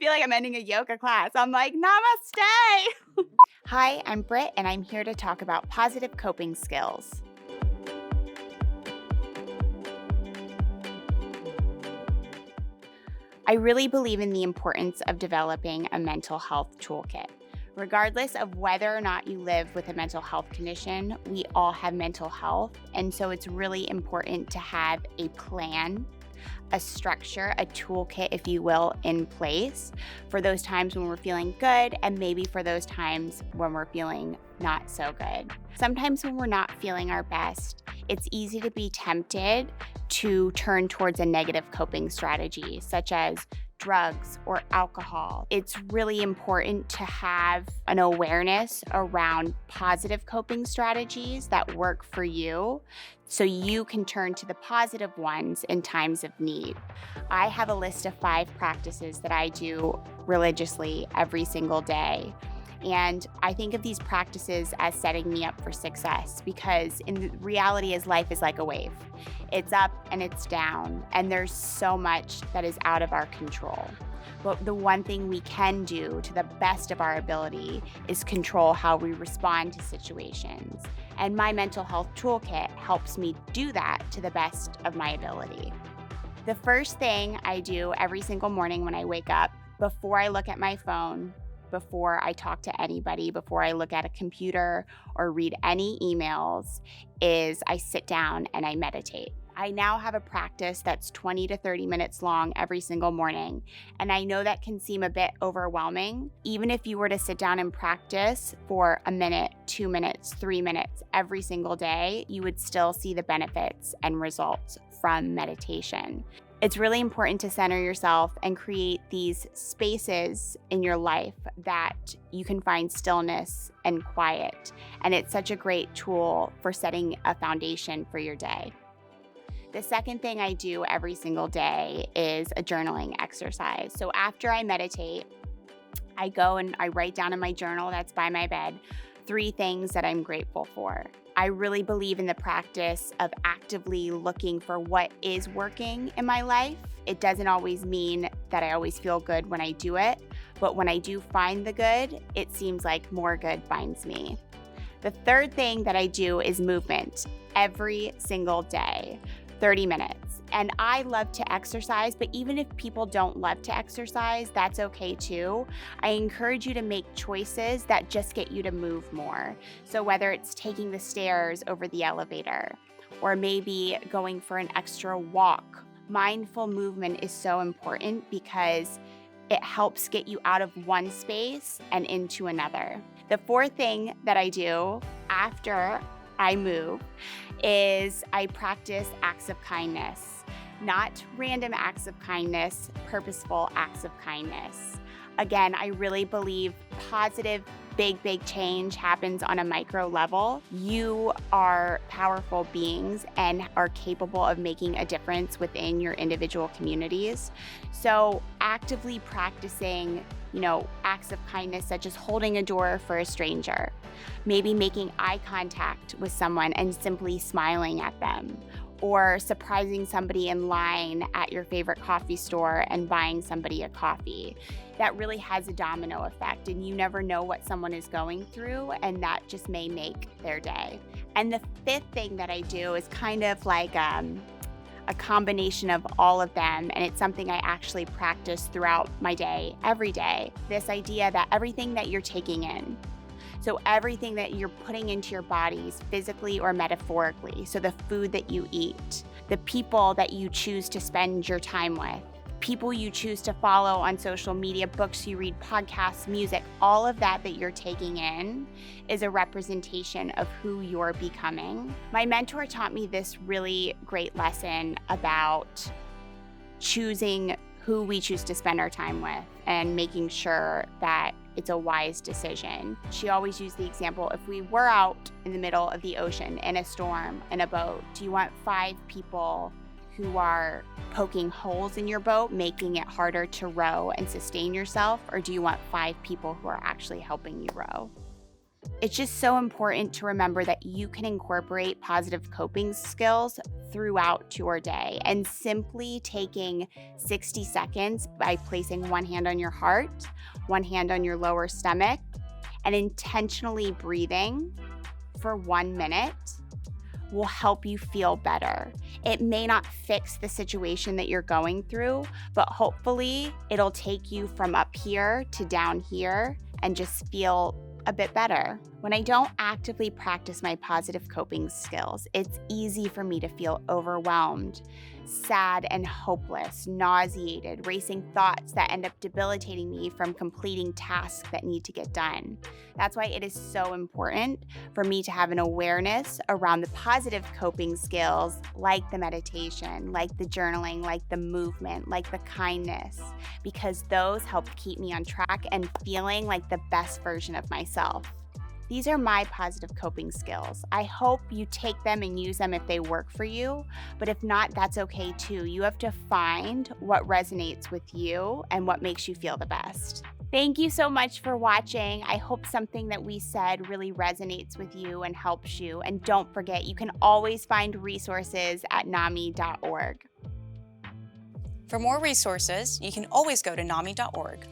feel like I'm ending a yoga class. I'm like, namaste. Hi, I'm Britt, and I'm here to talk about positive coping skills. I really believe in the importance of developing a mental health toolkit. Regardless of whether or not you live with a mental health condition, we all have mental health, and so it's really important to have a plan, a structure, a toolkit, if you will, in place for those times when we're feeling good and maybe for those times when we're feeling not so good. Sometimes when we're not feeling our best, it's easy to be tempted to turn towards a negative coping strategy, such as drugs or alcohol. It's really important to have an awareness around positive coping strategies that work for you so you can turn to the positive ones in times of need. I have a list of 5 practices that I do religiously every single day. And I think of these practices as setting me up for success because in reality is life is like a wave. It's up and it's down, and there's so much that is out of our control. But the one thing we can do to the best of our ability is control how we respond to situations. And my mental health toolkit helps me do that to the best of my ability. The first thing I do every single morning when I wake up, before I look at my phone, before I talk to anybody, before I look at a computer or read any emails, is I sit down and I meditate. I now have a practice that's 20 to 30 minutes long every single morning, and I know that can seem a bit overwhelming. Even if you were to sit down and practice for a minute, 2 minutes, 3 minutes every single day, you would still see the benefits and results from meditation. It's really important to center yourself and create these spaces in your life that you can find stillness and quiet. And it's such a great tool for setting a foundation for your day. The second thing I do every single day is a journaling exercise. So after I meditate, I go and I write down in my journal that's by my bed 3 things that I'm grateful for. I really believe in the practice of actively looking for what is working in my life. It doesn't always mean that I always feel good when I do it, but when I do find the good, it seems like more good finds me. The third thing that I do is movement every single day, 30 minutes. And I love to exercise, but even if people don't love to exercise, that's okay too. I encourage you to make choices that just get you to move more. So whether it's taking the stairs over the elevator, or maybe going for an extra walk, mindful movement is so important because it helps get you out of one space and into another. The fourth thing that I do after I move is I practice acts of kindness. Not random acts of kindness, purposeful acts of kindness. Again, I really believe positive, big change happens on a micro level. You are powerful beings and are capable of making a difference within your individual communities. So actively practicing, acts of kindness such as holding a door for a stranger, maybe making eye contact with someone and simply smiling at them, or surprising somebody in line at your favorite coffee store and buying somebody a coffee. That really has a domino effect, and you never know what someone is going through, and that just may make their day. And the fifth thing that I do is kind of like a combination of all of them, and it's something I actually practice throughout my day, every day. This idea that everything that you're taking in, so everything that you're putting into your bodies, physically or metaphorically, so the food that you eat, the people that you choose to spend your time with, people you choose to follow on social media, books you read, podcasts, music, all of that you're taking in is a representation of who you're becoming. My mentor taught me this really great lesson about choosing who we choose to spend our time with and making sure that it's a wise decision. She always used the example, if we were out in the middle of the ocean in a storm in a boat, do you want 5 people who are poking holes in your boat, making it harder to row and sustain yourself, or do you want 5 people who are actually helping you row? It's just so important to remember that you can incorporate positive coping skills throughout your day. And simply taking 60 seconds by placing one hand on your heart, one hand on your lower stomach, and intentionally breathing for 1 minute will help you feel better. It may not fix the situation that you're going through, but hopefully it'll take you from up here to down here and just feel a bit better. When I don't actively practice my positive coping skills, it's easy for me to feel overwhelmed, sad and hopeless, nauseated, racing thoughts that end up debilitating me from completing tasks that need to get done. That's why it is so important for me to have an awareness around the positive coping skills, like the meditation, like the journaling, like the movement, like the kindness, because those help keep me on track and feeling like the best version of myself. These are my positive coping skills. I hope you take them and use them if they work for you, but if not, that's okay too. You have to find what resonates with you and what makes you feel the best. Thank you so much for watching. I hope something that we said really resonates with you and helps you. And don't forget, you can always find resources at NAMI.org. For more resources, you can always go to NAMI.org.